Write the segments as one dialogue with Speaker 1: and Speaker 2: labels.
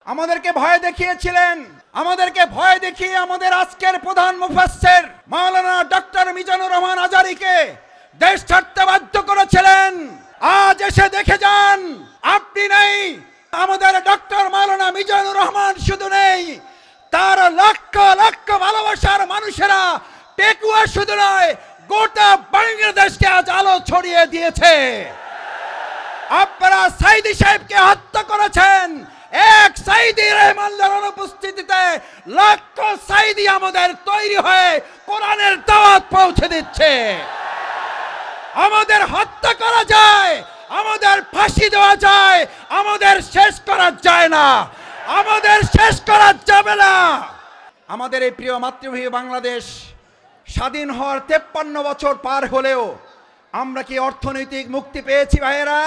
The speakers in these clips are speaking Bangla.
Speaker 1: আমাদেরকে ভয় দেখিয়েছিলেন। আমাদেরকে ভয় দেখিয়ে আমাদের আজকের প্রধান মুফাসসির মাওলানা ডক্টর মিজানুর রহমান আজারীকে দেশ ছাড়তে বাধ্য করেছিলেন। আজ এসে দেখে যান, আপনি নেই, আমাদের ডক্টর মাওলানা মিজানুর রহমান শুধু নেই, তার লক্ষ লক্ষ ভালোবাসার মানুষেরা পেকুয়া শুধু নয়, গোটা বাংলাদেশকে আজ আলো ছড়িয়ে দিয়েছে। আপনারা সাইদি সাহেবকে হত্যা করেছেন, এক সাইদি রহমানের অনুপস্থিতিতে লক্ষ সাইদি আমাদের তৈরি হয়ে কোরআনের দাওয়াত পৌঁছে দিচ্ছে। আমাদের হত্যা করা যায়, আমাদের ফাঁসি দেওয়া যায়, আমাদের শেষ করা যায় না, আমাদের শেষ করা যাবে না। আমাদের এই প্রিয় মাতৃভূমি বাংলাদেশ স্বাধীন হওয়ার 53 বছর পার হলেও আমরা কি অর্থনৈতিক মুক্তি পেয়েছি ভাইয়েরা?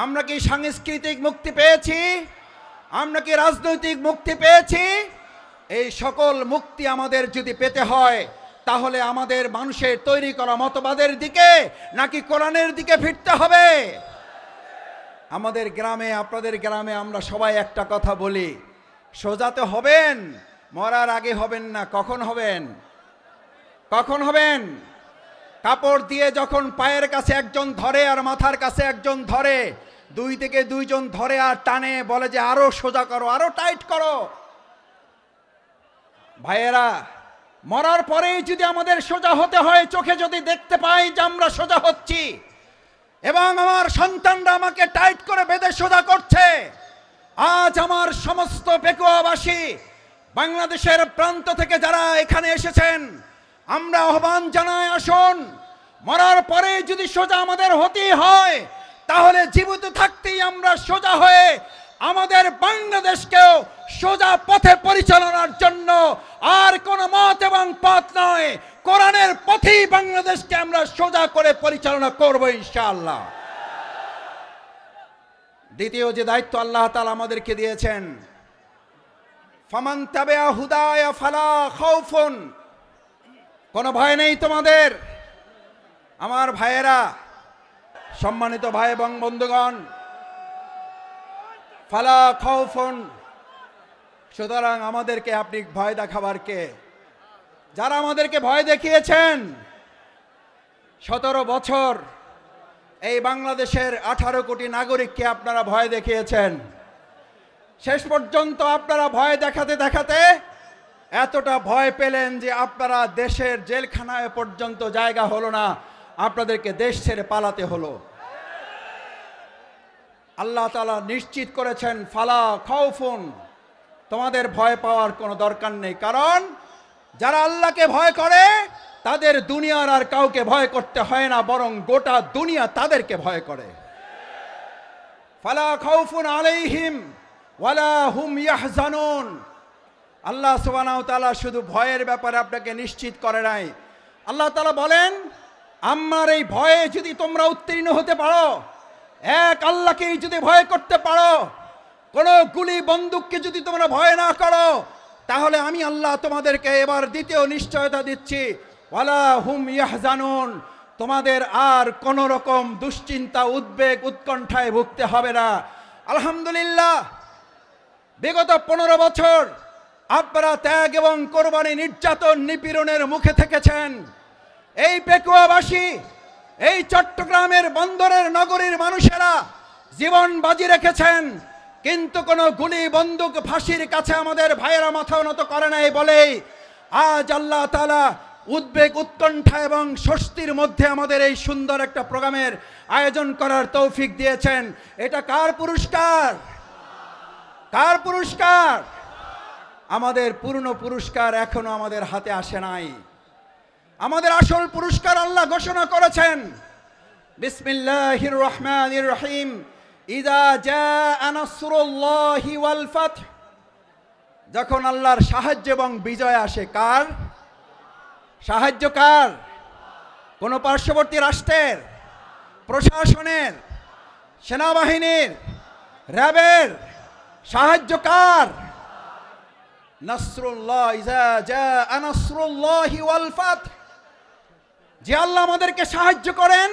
Speaker 1: আমরা কি সাংস্কৃতিক মুক্তি পেয়েছি? আমরা কি রাজনৈতিক মুক্তি পেয়েছি? এই সকল মুক্তি আমাদের যদি পেতে হয়, তাহলে আমাদের মানুষের তৈরি করা মতবাদের দিকে নাকি কোরআনের দিকে ফিরতে হবে? আমাদের গ্রামে, আপনাদের গ্রামে আমরা সবাই একটা কথা বলি, সোজাতে হবেন, মরার আগে হবেন না। কখন হবেন? কখন হবেন? কাপড় দিয়ে যখন পায়ের কাছে একজন ধরে আর মাথার কাছে একজন ধরে, দুই থেকে দুইজন ধরে আর টানে, বলে যে আরো সোজা করো, আরো টাইট করো। ভাইয়েরা, মরার পরেই যদি আমাদের সোজা হতে হয়, চোখে যদি দেখতে পাই যে আমরা সোজা হচ্ছি এবং আমার সন্তানরা আমাকে টাইট করে বেঁধে সোজা করছে, আজ আমার সমস্ত পেকুয়াবাসী, বাংলাদেশের প্রান্ত থেকে যারা এখানে এসেছেন, আমরা আহ্বান জানাই, আসুন, মরার পরে যদি সোজা আমাদের হতেই হয়, তাহলে জীবিত থাকতেই আমরা সোজা হয়ে আমাদের বাংলাদেশকেও সোজা পথে পরিচালনার জন্য আর কোন মত এবং পথ নয়, কোরআনের পথেই বাংলাদেশকে আমরা সোজা করে পরিচালনা করব ইনশাআল্লাহ। দ্বিতীয় যে দায়িত্ব আল্লাহ তাআলা আমাদেরকে দিয়েছেন, ফামান তাবিআ হুদায়া ফালা খাউফুন, কোনো ভয় নেই তোমাদের। আমার ভাইয়েরা, সম্মানিত ভাই এবং বন্ধুগণ, ফালা খাউফুন, সুতরাং আমাদেরকে আপনি ভয় দেখাবার কে? যারা আমাদেরকে ভয় দেখিয়েছেন, 17 বছর এই বাংলাদেশের 18 কোটি নাগরিককে আপনারা ভয় দেখিয়েছেন। শেষ পর্যন্ত আপনারা ভয় দেখাতে দেখাতে এতটা ভয় পেলেন যে আপনারা দেশের জেলখানায় পর্যন্ত জায়গা হলো না, আপনাদেরকে দেশ ছেড়ে পালাতে হলো। আল্লাহ তাআলা নিশ্চিত করেছেন, ফালা খাউফুন, তোমাদের ভয় পাওয়ার কোনো দরকার নেই। কারণ যারা আল্লাহকে ভয় করে তাদের দুনিয়ার আর কাউকে ভয় করতে হয় না, বরং গোটা দুনিয়া তাদেরকে ভয় করে। ফালা খাউফুন আলাইহিম ওয়ালা হুম ইয়াহজানুন। আল্লাহ সুবহানাহু ওয়া তাআলা শুধু ভয়ের ব্যাপারে আপনাকে নিশ্চিত করে নাই, আল্লাহ তাআলা বলেন, আমার এই ভয়ে যদি তোমরা উত্তীর্ণ হতে পারো, এক আল্লাহকেই যদি ভয় করতে পারো, কোন গুলি বন্দুককে যদি তোমরা ভয় না করো, তাহলে আমি আল্লাহ তোমাদেরকে এবার দ্বিতীয় নিশ্চয়তা দিচ্ছি, ওয়ালা হুম ইয়াহজানুন, তোমাদের আর কোন রকম দুশ্চিন্তা, উদ্বেগ, উৎকণ্ঠায় ভুগতে হবে না। আলহামদুলিল্লাহ, বিগত 15 বছর আপনারা ত্যাগ এবং কোরবানি, নির্যাতন, নিপীড়নের মুখে থেকেছেন। এই পেকুয়াবাসী, এই চট্টগ্রামের বন্দরের নগরীর মানুষেরা জীবন বাজি রেখেছেন, কিন্তু কোনো গুলি বন্দুক ফাঁসির কাছে আমাদের ভাইয়েরা মাথা নত করে নাই বলেই আজ আল্লাহ তাআলা উদ্বেগ, উৎকণ্ঠা এবং স্বস্তির মধ্যে আমাদের এই সুন্দর একটা প্রোগ্রামের আয়োজন করার তৌফিক দিয়েছেন। এটা কার পুরস্কার? কার পুরস্কার? আমাদের পূর্ণ পুরস্কার এখনো আমাদের হাতে আসে নাই। আমাদের আসল পুরস্কার আল্লাহ ঘোষণা করেছেন, বিসমিল্লাহির রহমানির রহিম, ইযা জাআ নাসরুল্লাহি ওয়াল ফাতহ, যখন আল্লাহর সাহায্য এবং বিজয় আসে। কার সাহায্য? কার? কোন পার্শ্ববর্তী রাষ্ট্রের, প্রশাসনের, সেনাবাহিনীর, র্যাবের সাহায্য কার? নাসরুল্লাহ, ইযা জাআ নাসরুল্লাহি ওয়াল ফাতহ, যে আল্লাহ আমাদেরকে সাহায্য করেন,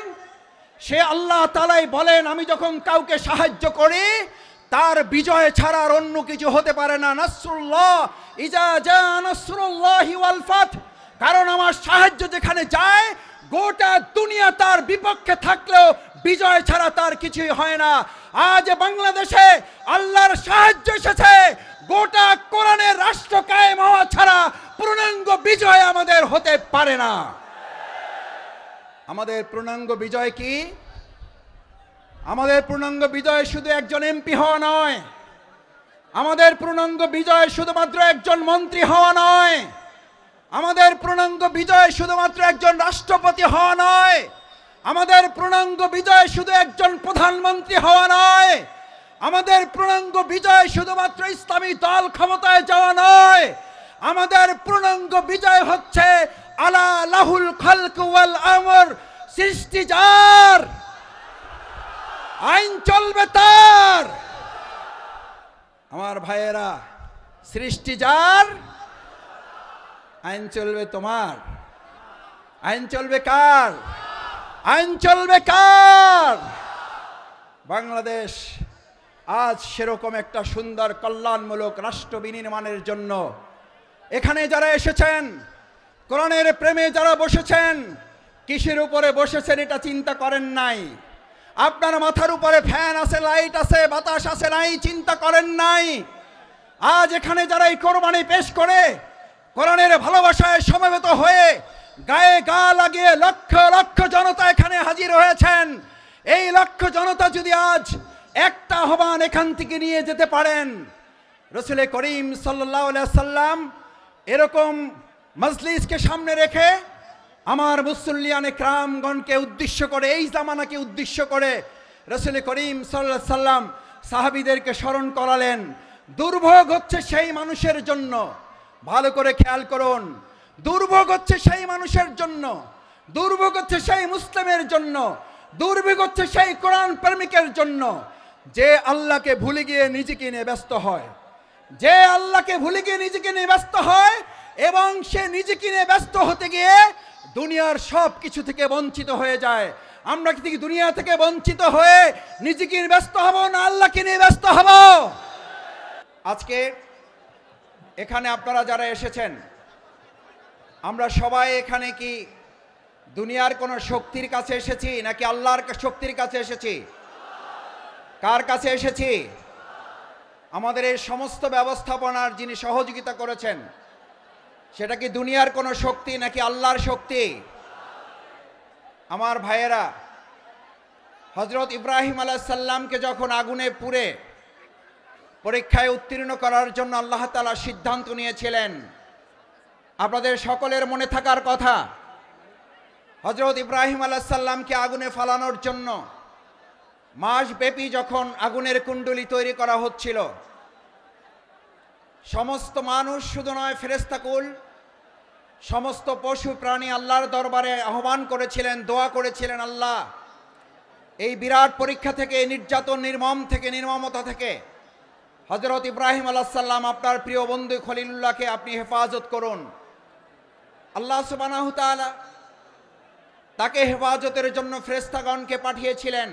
Speaker 1: সে আল্লাহ তাআলাই বলেন, আমি যখন কাউকে সাহায্য করি তার বিজয় ছাড়া আর অন্য কিছু হতে পারে না। নাসরুল্লাহ ইজা জা নাসরুল্লাহি ওয়াল ফাত, কারণ আমার সাহায্য যেখানে যায় গোটা দুনিয়া তার বিপক্ষে থাকলেও বিজয় ছাড়া তার কিছুই হয় না। আজ বাংলাদেশে আল্লাহর সাহায্য এসেছে, গোটা কোরআনের রাষ্ট্র কায়েম হওয়া ছাড়া পূর্ণাঙ্গ বিজয় আমাদের হতে পারে না। আমাদের পূর্ণাঙ্গ বিজয় কি? আমাদের পূর্ণাঙ্গ বিজয় শুধু একজন এমপি হওয়া নয়, আমাদের পূর্ণাঙ্গ বিজয় শুধুমাত্র একজন মন্ত্রী হওয়া নয়, আমাদের পূর্ণাঙ্গ বিজয় শুধুমাত্র একজন রাষ্ট্রপতি হওয়া নয়, আমাদের পূর্ণাঙ্গ বিজয় শুধু একজন প্রধানমন্ত্রী হওয়া নয়, আমাদের পূর্ণাঙ্গ বিজয় শুধুমাত্র ইসলামী দল ক্ষমতায় যাওয়া নয়, আমাদের পূর্ণাঙ্গ বিজয় হচ্ছে আলা লাহুল খালক ওয়াল আমর, সৃষ্টি যার, আইন চলবে তার। আমার ভাইয়েরা, সৃষ্টি যার, আইন চলবে তোমার। আইন চলবে কার? আইন চলবে কার? বাংলাদেশ আজ সেরকম একটা সুন্দর কল্যাণমূলক রাষ্ট্র বিনির্মাণের জন্য এখানে যারা এসেছেন, কোরআনের প্রেমে যারা বসেছেন, কিসের উপরে বসেছেন এটা চিন্তা করেন নাই। আপনার মাথার উপরে ফ্যান আছে, লাইট আছে, বাতাস আছে নাই, চিন্তা করেন নাই। আজ এখানে যারা এই কোরবানি পেশ করে কোরআনের ভালোবাসায় সমবেত হয়ে গায়ে গা লাগিয়ে লক্ষ লক্ষ জনতা এখানে হাজির হয়েছেন, এই লক্ষ জনতা যদি আজ একটা আহ্বান এখান থেকে নিয়ে যেতে পারেন, রাসূল করিম সাল্লাল্লাহু আলাইহি সাল্লাম এরকম মজলিসকে সামনে রেখে আমার মুসল্লিয়ানে কিরামগণকে উদ্দেশ্য করে, এই জামানাকে উদ্দেশ্য করে রাসূল করিম সাল্লাল্লাহু আলাইহি সাল্লাম সাহাবীদেরকে স্মরণ করালেন। দুর্ভোগ হচ্ছে সেই মানুষের জন্য, ভালো করে খেয়াল করুন, দুর্ভোগ হচ্ছে সেই মানুষের জন্য, দুর্ভোগ হচ্ছে সেই মুসলিমের জন্য, দুর্ভোগ হচ্ছে সেই কোরআন প্রেমিকের জন্য যে আল্লাহকে ভুলে গিয়ে নিজেকে নিয়ে ব্যস্ত হয়, যে আল্লাহকে ভুলে গিয়ে নিজেকে নিয়ে ব্যস্ত হয় এবং সে নিজেকে নিয়ে ব্যস্ত হতে গিয়ে দুনিয়ার সব কিছু থেকে বঞ্চিত হয়ে যায়। আমরা কি দুনিয়া থেকে বঞ্চিত হয়ে নিজেকে নিয়ে ব্যস্ত হব না আল্লাহকে নিয়ে ব্যস্ত হব? আজকে এখানে আপনারা যারা এসেছেন, আমরা সবাই এখানে কি দুনিয়ার কোনো শক্তির কাছে এসেছি নাকি আল্লাহর শক্তির কাছে এসেছি? কার কাছে এসেছি? আমাদের এই সমস্ত ব্যবস্থাপনার যিনি সহযোগিতা করেছেন সেটা কি দুনিয়ার কোনো শক্তি নাকি আল্লাহর শক্তি? আমার ভাইয়েরা, হযরত ইব্রাহিম আলাইহিস সালামকে যখন আগুনে পুড়ে পরীক্ষায় উত্তীর্ণ করার জন্য আল্লাহ তাআলা সিদ্ধান্ত নিয়েছিলেন, আপনাদের সকলের মনে থাকার কথা, হযরত ইব্রাহিম আলাইহিস সালামকে আগুনে ফালানোর জন্য মাসব্যাপী যখন আগুনের কুণ্ডলী তৈরি করা হচ্ছিল, সমস্ত মানুষ শুধু নয়, ফেরেশতাকুল, সমস্ত পশু প্রাণী আল্লাহর দরবারে আহ্বান করেছিলেন, দোয়া করেছিলেন, আল্লাহ এই বিরাট পরীক্ষা থেকে, নির্যাতন, নির্মমতা থেকে হযরত ইব্রাহিম আলাইহিস সালাম আপনার প্রিয় বন্ধু খলিলুল্লাহকে আপনি হেফাজত করুন। আল্লাহ সুবহানাহু ওয়া তাআলা তাকে হেফাজতের জন্য ফেরেশতাগণকে পাঠিয়েছিলেন।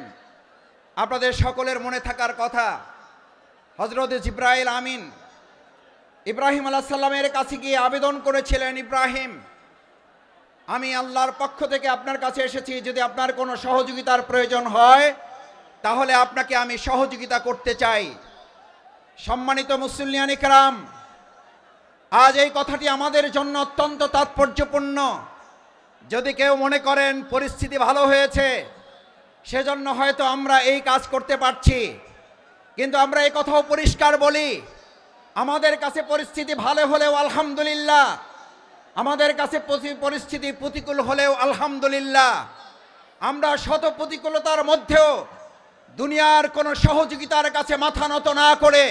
Speaker 1: আপনাদের সকলের মনে থাকার কথা, হযরত জিবরাইল আমিন ইব্রাহিম আলাইহিস সালামের কাছে গিয়ে আবেদন করেছিলেন, ইব্রাহিম, আমি আল্লাহর পক্ষ থেকে আপনার কাছে এসেছি, যদি আপনার কোনো সহযোগিতার প্রয়োজন হয় তাহলে আপনাকে আমি সহযোগিতা করতে চাই। সম্মানিত মুসল্লিয়ানে কেরাম, আজ এই কথাটি আমাদের জন্য অত্যন্ত তাৎপর্যপূর্ণ। যদি কেউ মনে করেন পরিস্থিতি ভালো হয়েছে সেজন্য হয়তো আমরা এই কাজ করতে পারছি, কিন্তু আমরা এই কথাও পরিষ্কার বলি, আমাদের কাছে পরিস্থিতি ভালো হলেও আলহামদুলিল্লাহ, আমাদের কাছে পরিস্থিতি প্রতিকূল হলেও আলহামদুলিল্লাহ, আমরা শত প্রতিকূলতার মধ্যেও দুনিয়ার কোনো সহযোগিতার কাছে মাথা নত না করে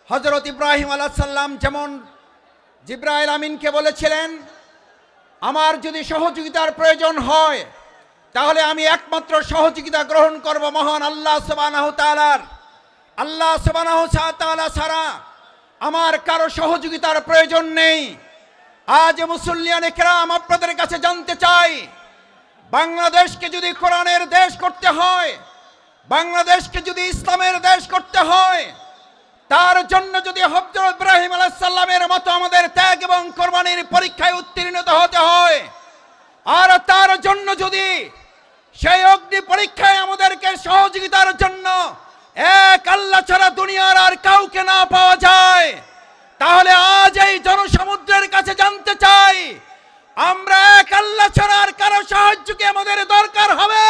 Speaker 1: হযরত ইব্রাহিম আলাইহিস সালাম যেমন জিবরাইল আমিনকে বলেছিলেন, আমার যদি সহযোগিতার প্রয়োজন হয় তাহলে আমি একমাত্র সহযোগিতা গ্রহণ করব মহান আল্লাহ সুবহানাহু ওয়া তাআলার। আল্লাহ সুবহানাহু ওয়া তাআলা ছাড়া আমার কারো সহযোগিতার প্রয়োজন নেই। আজ মুসল্লিয়ানে কেরাম, আপনাদের কাছে জানতে চাই, বাংলাদেশকে যদি কোরআনের দেশ করতে হয়, বাংলাদেশকে যদি ইসলামের দেশ করতে হয়, তার জন্য যদি হযরত ইব্রাহিম আলাইহিস সালামের মতো আমাদের ত্যাগ এবং কোরবানির পরীক্ষায় উত্তীর্ণ হতে হয়, আর তার জন্য যদি সেই অগ্নি পরীক্ষায় আমাদেরকে সহযোগিতার জন্য এক আল্লাহ ছাড়া দুনিয়ার আর কাউকে না পাওয়া যায়, তাহলে আজ এই জনসমুদ্রের কাছে জানতে চাই, আমরা এক আল্লাহ ছাড়া আর কারো সাহায্য কি আমাদের দরকার হবে?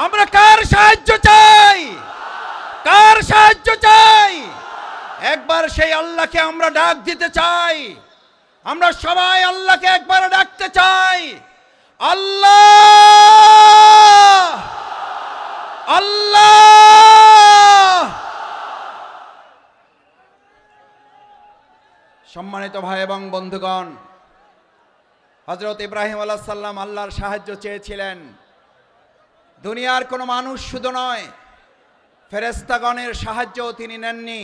Speaker 1: আমরা কার সাহায্য চাই? কার সাহায্য চাই? একবার সেই আল্লাহকে আমরা ডাক দিতে চাই। আমরা সবাই আল্লাহকে একবার ডাকতে চাই, আল্লাহ আল্লাহ। সম্মানিত ভাই এবং বন্ধুগণ, হযরত ইব্রাহিম আলাইহিস সালাম আল্লাহর সাহায্য চেয়েছিলেন। দুনিয়ার কোনো মানুষ শুধু নয়, ফেরেশতাগণের সাহায্যও তিনি নেননি।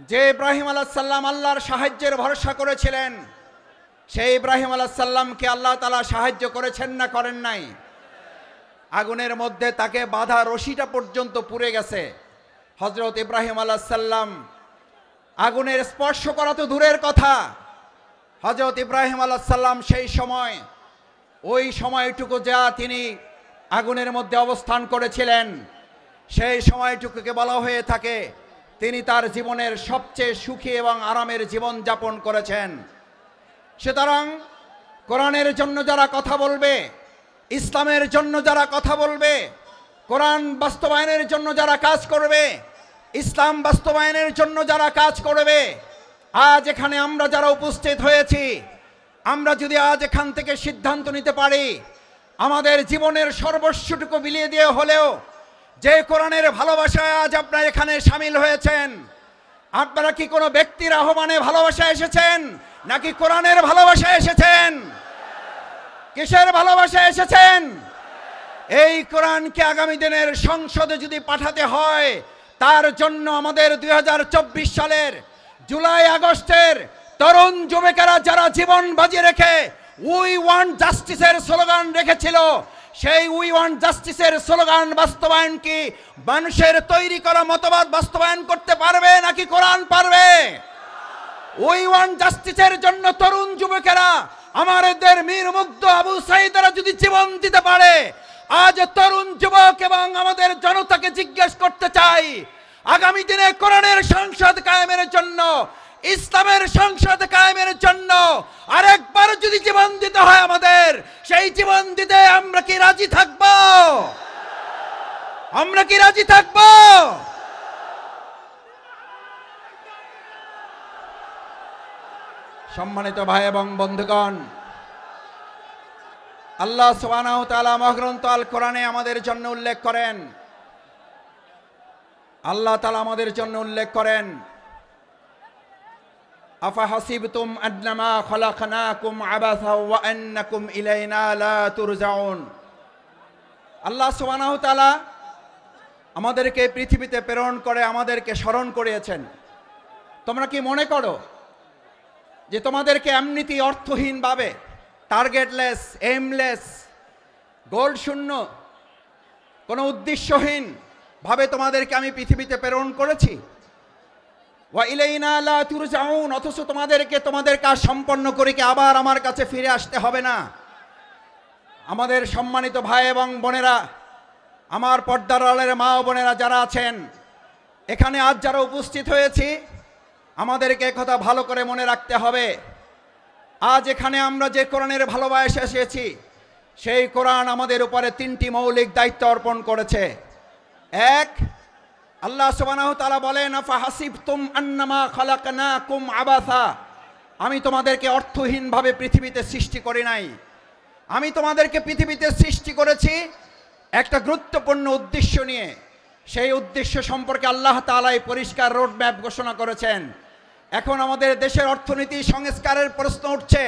Speaker 1: যে ইব্রাহিম আলাইহিস সালাম আল্লাহর সাহায্যের ভরসা করেছিলেন, সেই ইব্রাহিম আলাইহিস সালামকে আল্লাহ তাআলা সাহায্য করেছেন না করেন নাই? আগুনের মধ্যে তাকে বাঁধা রশিটা পর্যন্ত পুড়ে গেছে। হযরত ইব্রাহিম আলাইহিস সালাম আগুনের স্পর্শ করা তো দূরের কথা, হযরত ইব্রাহিম আলাইহিস সালাম সেই সময়, ওই সময়টুকু যা তিনি আগুনের মধ্যে অবস্থান করেছিলেন, সেই সময়টুকুকে বলা হয়ে থাকে তিনি তার জীবনের সবচেয়ে সুখী এবং আরামের জীবন যাপন করেছেন। সুতরাং কোরআনের জন্য যারা কথা বলবে, ইসলামের জন্য যারা কথা বলবে, কোরআন বাস্তবায়নের জন্য যারা কাজ করবে, ইসলাম বাস্তবায়নের জন্য যারা কাজ করবে, আজ এখানে আমরা যারা উপস্থিত হয়েছি, আমরা যদি আজ এখান থেকে সিদ্ধান্ত নিতে পারি, আমাদের জীবনের সর্বস্বটুকু বিলিয়ে দিয়ে হলেও যে কোরআনের ভালোবাসায় আজ আপনারা এখানে সামিল হয়েছেন, আপনারা কি কোনো ব্যক্তির আহ্বানে ভালোবাসায় এসেছেন নাকি কোরআনের ভালোবাসায় এসেছেন? কিসের ভালোবাসায় এসেছেন? এই কোরআনকে আগামী দিনের সংসদে যদি পাঠাতে হয়, তার জন্য আমাদের 2024 সালের জুলাই আগস্টের তরুণ যুবকেরা যারা জীবন বাজি রেখে উই ওয়ান্ট জাস্টিসের স্লোগান রেখেছিল, সেই উই ওয়ান্ট জাস্টিসের স্লোগান বাস্তবায়ন কি মানুষের তৈরি করা মতবাদ বাস্তবায়ন করতে পারবে নাকি কোরআন পারবে? উই ওয়ান্ট জাস্টিসের জন্য তরুণ যুবকেরা, আমাদের মীর মুগ্ধ আবু সাঈদরা যদি জীবন দিতে পারে, আজ তরুণ যুবক এবং আমাদের জনতাকে জিজ্ঞেস করতে চাই, আগামী দিনে কোরআনের সংসদ কায়েমের জন্য, ইসলামের সংসদ কায়েমের জন্য আরেকবার যদি জীবন দিতে হয় আমাদের, সেই জীবন দিতে আমরা কি রাজি থাকব? আমরা কি রাজি থাকব? সম্মানিত ভাই এবং বন্ধুগণ, আল্লাহ সুবহানাহু ওয়া তাআলা মহাগ্রন্থ আল কোরআনে আমাদের জন্য উল্লেখ করেন, আল্লাহ তাআলা আমাদের জন্য উল্লেখ করেন, আফা হাসিবতুম আন্নামা খলাকনাকুম আবাসা ওয়া আন্নাকুম ইলাইনা লা তুরজাউন। আল্লাহ সুবহানাহু ওয়া তাআলা আমাদেরকে পৃথিবীতে প্রেরণ করে আমাদেরকে স্মরণ করিয়েছেন। তোমরা কি মনে করো যে তোমাদেরকে এমনিতেই অর্থহীনভাবে, টার্গেটলেস, এইমলেস, গোল শূন্য, কোনো উদ্দেশ্যহীন ভাবে তোমাদেরকে আমি পৃথিবীতে প্রেরণ করেছি? ওয়া ইলাইনা লা তুরজাউন, অথচ তোমাদেরকে তোমাদের কাজ সম্পন্ন করে কি আবার আমার কাছে ফিরে আসতে হবে না? আমাদের সম্মানিত ভাই এবং বোনেরা, আমার পর্দার আড়ালের মা ও বোনেরা যারা আছেন এখানে, আজ যারা উপস্থিত হয়েছি, আমাদেরকে কথা ভালো করে মনে রাখতে হবে, আজ এখানে আমরা যে কোরআনের ভালোবাসা এসেছি, সেই কোরআন আমাদের উপরে 3টি মৌলিক দায়িত্ব অর্পণ করেছে। এক, আল্লাহ সুবহানাহু ওয়া তাআলা বলেন, আফা হাসিবতুম আন্নামা খলাকনাকুম আবাসা, আমি তোমাদেরকে অর্থহীনভাবে পৃথিবীতে সৃষ্টি করি নাই, আমি তোমাদেরকে পৃথিবীতে সৃষ্টি করেছি একটা গুরুত্বপূর্ণ উদ্দেশ্য নিয়ে। সেই উদ্দেশ্য সম্পর্কে আল্লাহ তাআলা পরিষ্কার রোড ম্যাপ ঘোষণা করেছেন। এখন আমাদের দেশের অর্থনীতি সংস্কারের প্রশ্ন উঠছে,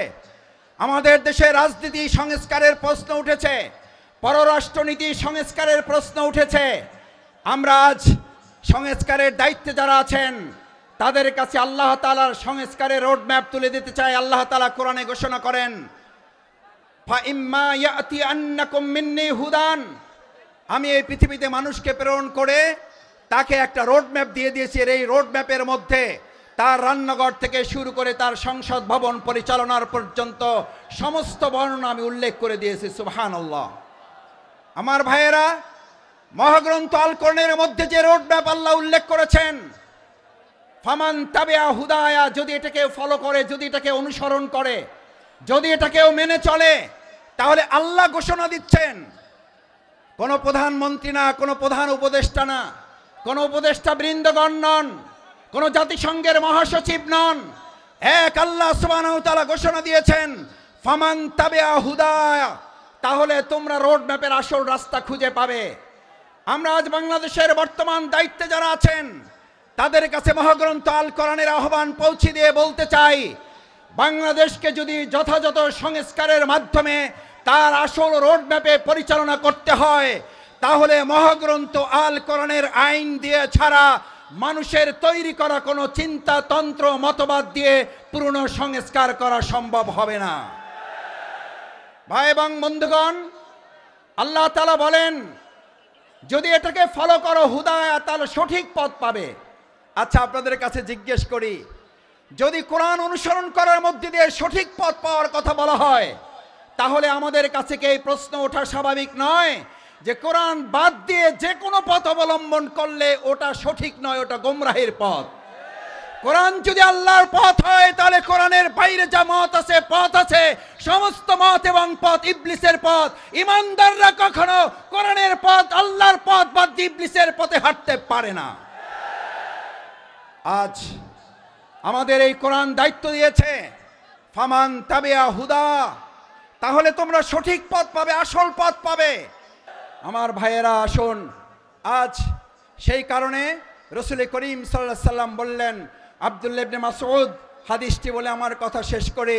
Speaker 1: আমাদের দেশের রাজনীতি সংস্কারের প্রশ্ন উঠেছে, পররাষ্ট্রনীতি সংস্কারের প্রশ্ন উঠেছে। আমরা আজ সংস্কারের দায়িত্বে যারা আছেন তাদের কাছে আল্লাহ তাআলার সংস্কারের রোড ম্যাপ তুলে দিতে চাই। আল্লাহ তাআলা কোরআনে ঘোষণা করেন, ফা ইম্মা ইয়াতি আন্নাকুম মিন্নি হুদান, আমি এই পৃথিবীতে মানুষকে প্রেরণ করে তাকে একটা রোড ম্যাপ দিয়ে দিয়েছি। এই রোড ম্যাপের মধ্যে তার রান্নাঘর থেকে শুরু করে তার সংসদ ভবন পরিচালনার পর্যন্ত সমস্ত বর্ণনা আমি উল্লেখ করে দিয়েছি। সুবহানাল্লাহ। আমার ভাইয়েরা, মহাগ্রন্থ আল কোরআনের মধ্যে যে রোড ম্যাপ আল্লাহ উল্লেখ করেছেন, ফামান তাবিআ হুদায়া, যদি এটাকে ফলো করে, যদি এটাকে অনুসরণ করে, যদি এটাকেও মেনে চলে, তাহলে আল্লাহ ঘোষণা দিচ্ছেন কোনো প্রধানমন্ত্রী না, কোনো প্রধান উপদেষ্টা না, কোনো উপদেষ্টা বৃন্দগণ নন, কোনো জাতিসংঘের মহাসচিব নন, এক আল্লাহ সুবহানাহু ওয়া তাআলা ঘোষণা দিয়েছেন ফামান তাবিআ হুদায়া, তাহলে তোমরা রোড ম্যাপের আসল রাস্তা খুঁজে পাবে। আমরা আজ বাংলাদেশের বর্তমান দায়িত্বে যারা আছেন তাদের কাছে মহাগ্রন্থ আল কোরআনের আহ্বান পৌঁছে দিয়ে বলতে চাই, বাংলাদেশকে যদি যথাযথ সংস্কারের মাধ্যমে তার আসল রোড ম্যাপে পরিচালনা করতে হয়, তাহলে মহাগ্রন্থ আল কোরআনের আইন দিয়ে ছাড়া মানুষের তৈরি করা কোনো চিন্তাতন্ত্র মতবাদ দিয়ে পূর্ণ সংস্কার করা সম্ভব হবে না। ভাই এবং বন্ধুগণ, আল্লাহ তাআলা বলেন যদি এটাকে ফলো করো হুদায়া, তাহলে সঠিক পথ পাবে। আচ্ছা, আপনাদের কাছে জিজ্ঞেস করি, যদি কোরআন অনুসরণ করার মধ্যে দিয়ে সঠিক পথ পাওয়ার কথা বলা হয়, তাহলে আমাদের কাছে কি এই প্রশ্ন ওঠা স্বাভাবিক নয় যে কোরআন বাদ দিয়ে যে কোনো পথ অবলম্বন করলে ওটা সঠিক নয়, ওটা গোমরাহের পথ? কোরআন যদি আল্লাহর পথ হয়, তাহলে কোরআনের বাইরে যা মত আছে, পথ আছে, সমস্ত মত এবং পথ ইবলিসের পথ। ইমানদাররা কখনো কোরআনের পথ, আল্লাহর পথ বাদ দিয়ে ইবলিসের পথে হাঁটতে পারে না। আজ আমাদের এই কোরআন দায়িত্ব দিয়েছে ফামান তাবিআ হুদা, তাহলে তোমরা সঠিক পথ পাবে, আসল পথ পাবে। আমার ভাইয়েরা, আসুন, আজ সেই কারণে রাসূল করিম সাল্লাল্লাহু আলাইহি সাল্লাম বললেন, আব্দুল্লাহ ইবনে মাসউদ হাদিসটি বলে আমার কথা শেষ করে,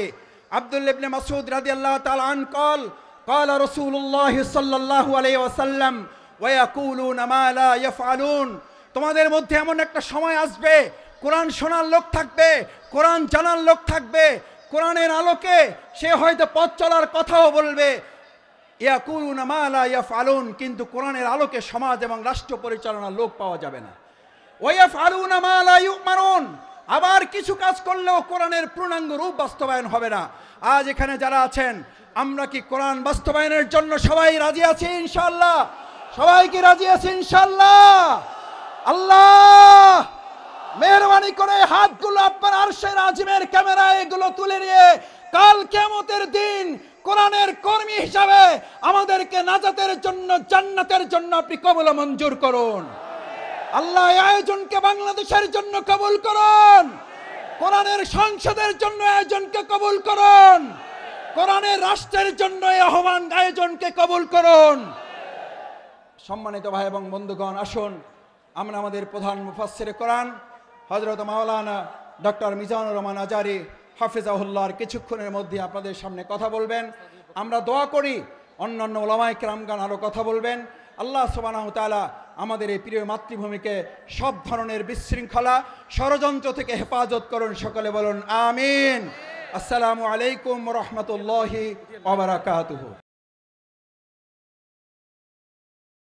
Speaker 1: আব্দুল্লাহ ইবনে মাসউদ রাদিয়াল্লাহু তাআলা আন কল ক্বালা রাসূলুল্লাহ সাল্লাল্লাহু আলাইহি ওয়াসাল্লাম ওয়া ইয়াকুলুনা মা লা ইয়াফআলুন, তোমাদের মধ্যে এমন একটা সময় আসবে, কোরআন শোনার লোক থাকবে, কোরআন জানার লোক থাকবে, কোরআনের আলোকে সে হয়তো পথ চলার কথাও বলবে, ইয়াকুলুনা মা লা ইয়াফআলুন, কিন্তু কোরআনের আলোকে সমাজ এবং রাষ্ট্র পরিচালনার লোক পাওয়া যাবে না। ওয়া ইয়াফআলুনা মা লা ইউমারুন, আবার কিছু কাজ করলেও কোরআনের পূর্ণাঙ্গ রূপ বাস্তবায়ন হবে না। আজ এখানে যারা আছেন, আমরা কি কোরআন বাস্তবায়নের জন্য সবাই রাজি আছি? ইনশাআল্লাহ সবাই কি রাজি আছি? ইনশাআল্লাহ। আল্লাহ মেহেরবানি করে হাতগুলো আপনার আরশের আজিমের ক্যামেরায় এগুলো তুলে নিয়ে কাল কিয়ামতের দিন কোরআনের কর্মী হিসাবে আমাদেরকে নাজাতের জন্য, জান্নাতের জন্য আপনি কবুল মঞ্জুর করুন। আল্লাহ এই আয়োজনকে বাংলাদেশের জন্য কবুল করুন, কোরআনের সংসদের জন্য আয়োজনকে কবুল করুন, কোরআনের রাষ্ট্রের জন্য এই আহ্বান আয়োজনকে কবুল করুন। সম্মানিত ভাই এবং বন্ধুগণ, আসুন আমরা আমাদের প্রধান মুফাসসিরে কোরআন হযরত মাওলানা ডক্টর মিজানুর রহমান আজারি হাফিজাহুল্লাহর কিছুক্ষণের মধ্যে আপনাদের সামনে কথা বলবেন। আমরা দোয়া করি অন্যান্য উলামায়ে কেরামগণ আরও কথা বলবেন। আল্লাহ সুবহানাহু ওয়া তাআলা আমাদের এই প্রিয় মাতৃভূমিকে সব ধরনের বিশৃঙ্খলা, ষড়যন্ত্র থেকে হেফাজত করুন। সকলে বলুন আমিন। আসসালামু আলাইকুম ওয়া রাহমাতুল্লাহি ওয়া বারাকাতুহু।